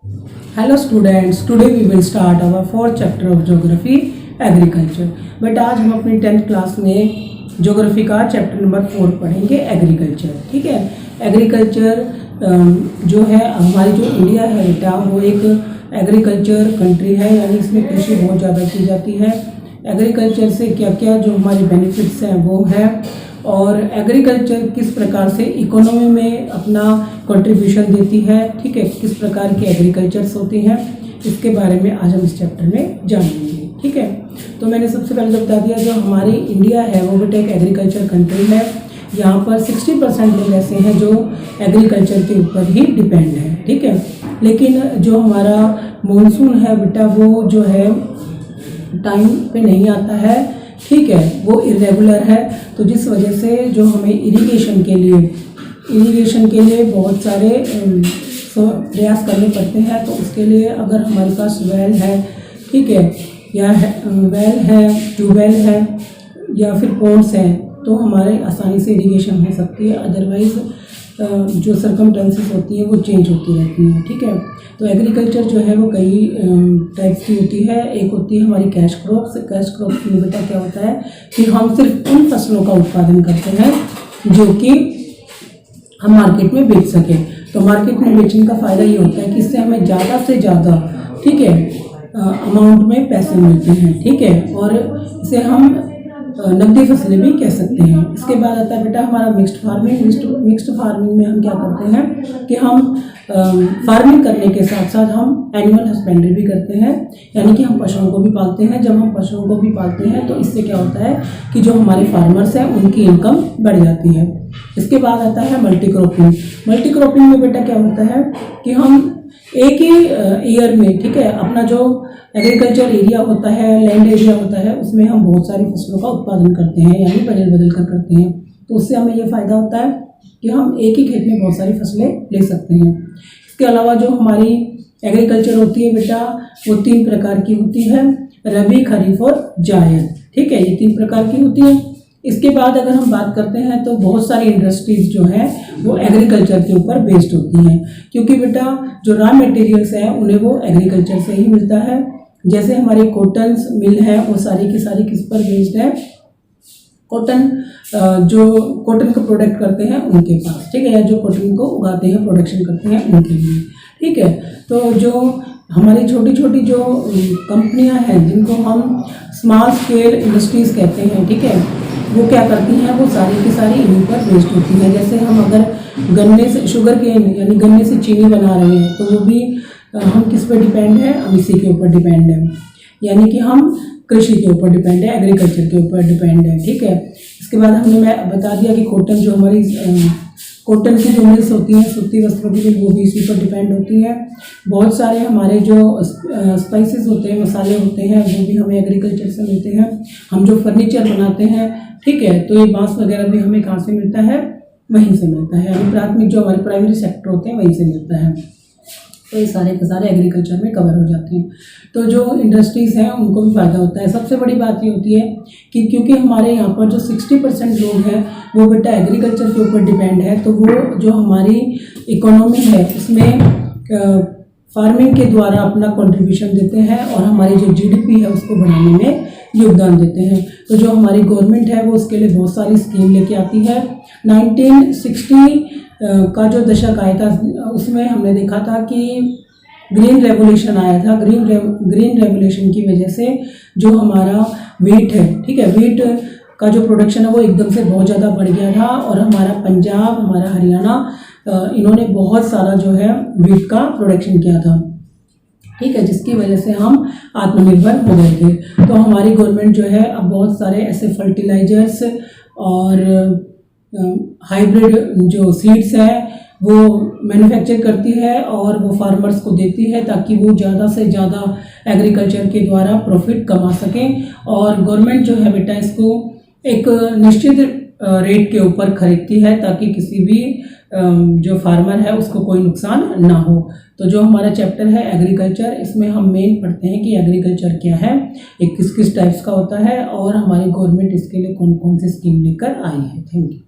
Hello students, today we will start our fourth chapter of geography agriculture. But आज हम अपनी 10th class में geography का chapter number 4 पढ़ेंगे, एग्रीकल्चर। ठीक है, एग्रीकल्चर जो है हमारी जो इंडिया है बेटा, वो एक एग्रीकल्चर कंट्री है, यानी इसमें कृषि बहुत ज़्यादा की जाती है। एग्रीकल्चर से क्या क्या जो हमारे बेनिफिट्स हैं वो है, और एग्रीकल्चर किस प्रकार से इकोनॉमी में अपना कंट्रीब्यूशन देती है। ठीक है, किस प्रकार की एग्रीकल्चर्स होती हैं, इसके बारे में आज हम इस चैप्टर में जानेंगे। ठीक है, तो मैंने सबसे पहले तो बता दिया, जो हमारी इंडिया है वो बेटा एक एग्रीकल्चर कंट्री है। यहाँ पर 60% लोग ऐसे हैं जो एग्रीकल्चर के ऊपर ही डिपेंड है। ठीक है, लेकिन जो हमारा मानसून है बेटा, वो जो है टाइम पे नहीं आता है। ठीक है, वो इरेगुलर है, तो जिस वजह से जो हमें इरिगेशन के लिए बहुत सारे प्रयास करने पड़ते हैं। तो उसके लिए अगर हमारे पास वेल है, ठीक है, या वेल है, ट्यूबवेल है या फिर पोन्ड्स हैं, तो हमारे आसानी से इरिगेशन हो सकती है। अदरवाइज जो सर्कमस्टेंसेस होती हैं वो चेंज होती रहती हैं। ठीक है, तो एग्रीकल्चर जो है वो कई टाइप्स की होती है। एक होती है हमारी कैश क्रॉप्स। कैश क्रॉप्स में बेटा क्या होता है कि हम सिर्फ उन फसलों का उत्पादन करते हैं जो कि हम मार्केट में बेच सकें। तो मार्केट में बेचने का फ़ायदा ये होता है कि इससे हमें ज़्यादा से ज़्यादा, ठीक है, अमाउंट में पैसे मिलते हैं। ठीक है, और इसे हम नकदी फसलें भी कह सकते हैं। इसके बाद आता है बेटा हमारा मिक्स्ड फार्मिंग। मिक्स्ड फार्मिंग में हम क्या करते हैं कि हम फार्मिंग करने के साथ साथ हम एनिमल हस्बेंड्री भी करते हैं, यानी कि हम पशुओं को भी पालते हैं। जब हम पशुओं को भी पालते हैं तो इससे क्या होता है कि जो हमारे फार्मर्स हैं उनकी इनकम बढ़ जाती है। इसके बाद आता है मल्टी क्रॉपिंग। मल्टी क्रॉपिंग में बेटा क्या होता है कि हम एक ही ईयर में, ठीक है, अपना जो एग्रीकल्चर एरिया होता है, लैंड एरिया होता है, उसमें हम बहुत सारी फसलों का उत्पादन करते हैं, यानी बदल बदल कर करते हैं। तो उससे हमें ये फ़ायदा होता है कि हम एक ही खेत में बहुत सारी फसलें ले सकते हैं। इसके अलावा जो हमारी एग्रीकल्चर होती है बेटा, वो 3 प्रकार की होती है, रबी, खरीफ और जायद। ठीक है, ये 3 प्रकार की होती है। इसके बाद अगर हम बात करते हैं तो बहुत सारी इंडस्ट्रीज जो हैं वो एग्रीकल्चर के ऊपर बेस्ड होती हैं, क्योंकि बेटा जो रॉ मटेरियल्स हैं उन्हें वो एग्रीकल्चर से ही मिलता है। जैसे हमारे कॉटन्स मिल है, वो सारी की सारी किस पर बेस्ड है, कॉटन, जो कॉटन का प्रोडक्ट करते हैं उनके पास। ठीक है, या जो कॉटन को उगाते हैं, प्रोडक्शन करते हैं, उनके लिए। ठीक है, तो जो हमारी छोटी छोटी जो कंपनियां हैं जिनको हम स्मॉल स्केल इंडस्ट्रीज कहते हैं, ठीक है, वो क्या करती हैं, वो सारी की सारी इन्हीं पर बेस्ड होती हैं। जैसे हम अगर गन्ने से शुगर केन यानी गन्ने से चीनी बना रहे हैं, तो वो भी हम किस पे डिपेंड है, हम इसी के ऊपर डिपेंड है, यानी कि हम कृषि के ऊपर डिपेंड है, एग्रीकल्चर के ऊपर डिपेंड है। ठीक है, इसके बाद मैं बता दिया कि कॉटन, जो हमारी कॉटन की जो मिल्स होती हैं, सूती वस्त्रों की मिल, वो भी इसी पर डिपेंड होती है। बहुत सारे हमारे जो स्पाइसेस होते हैं, मसाले होते हैं, वो भी हमें एग्रीकल्चर से मिलते हैं। हम जो फर्नीचर बनाते हैं, ठीक है, तो ये बांस वगैरह भी हमें कहाँ से मिलता है, वहीं से मिलता है, यानी प्राथमिक जो हमारे प्राइमरी सेक्टर होते हैं वहीं से मिलता है। तो ये सारे के सारे एग्रीकल्चर में कवर हो जाते हैं। तो जो इंडस्ट्रीज़ हैं उनको भी फ़ायदा होता है। सबसे बड़ी बात ये होती है कि क्योंकि हमारे यहाँ पर जो 60% लोग हैं वो बेटा एग्रीकल्चर के ऊपर डिपेंड है, तो वो जो हमारी इकोनॉमी है उसमें फार्मिंग के द्वारा अपना कंट्रीब्यूशन देते हैं और हमारी जो जीडीपी है उसको बढ़ाने में योगदान देते हैं। तो जो हमारी गवर्नमेंट है वो उसके लिए बहुत सारी स्कीम लेके आती है। 1960 का जो दशक आया था उसमें हमने देखा था कि ग्रीन रेवोल्यूशन आया था। ग्रीन रेवोल्यूशन की वजह से जो हमारा वीट है, ठीक है, वीट का जो प्रोडक्शन है वो एकदम से बहुत ज़्यादा बढ़ गया था, और हमारा पंजाब, हमारा हरियाणा, इन्होंने बहुत सारा जो है वीट का प्रोडक्शन किया था। ठीक है, जिसकी वजह से हम आत्मनिर्भर हो गए थे। तो हमारी गवर्नमेंट जो है अब बहुत सारे ऐसे फर्टिलाइजर्स और हाइब्रिड जो सीड्स हैं वो मैन्युफैक्चर करती है और वो फार्मर्स को देती है, ताकि वो ज़्यादा से ज़्यादा एग्रीकल्चर के द्वारा प्रॉफिट कमा सकें। और गवर्नमेंट जो है बेटा इसको एक निश्चित रेट के ऊपर खरीदती है, ताकि किसी भी जो फार्मर है उसको कोई नुकसान ना हो। तो जो हमारा चैप्टर है एग्रीकल्चर, इसमें हम मेन पढ़ते हैं कि एग्रीकल्चर क्या है, एक किस किस टाइप्स का होता है, और हमारी गवर्नमेंट इसके लिए कौन कौन सी स्कीम लेकर आई है। Thank you.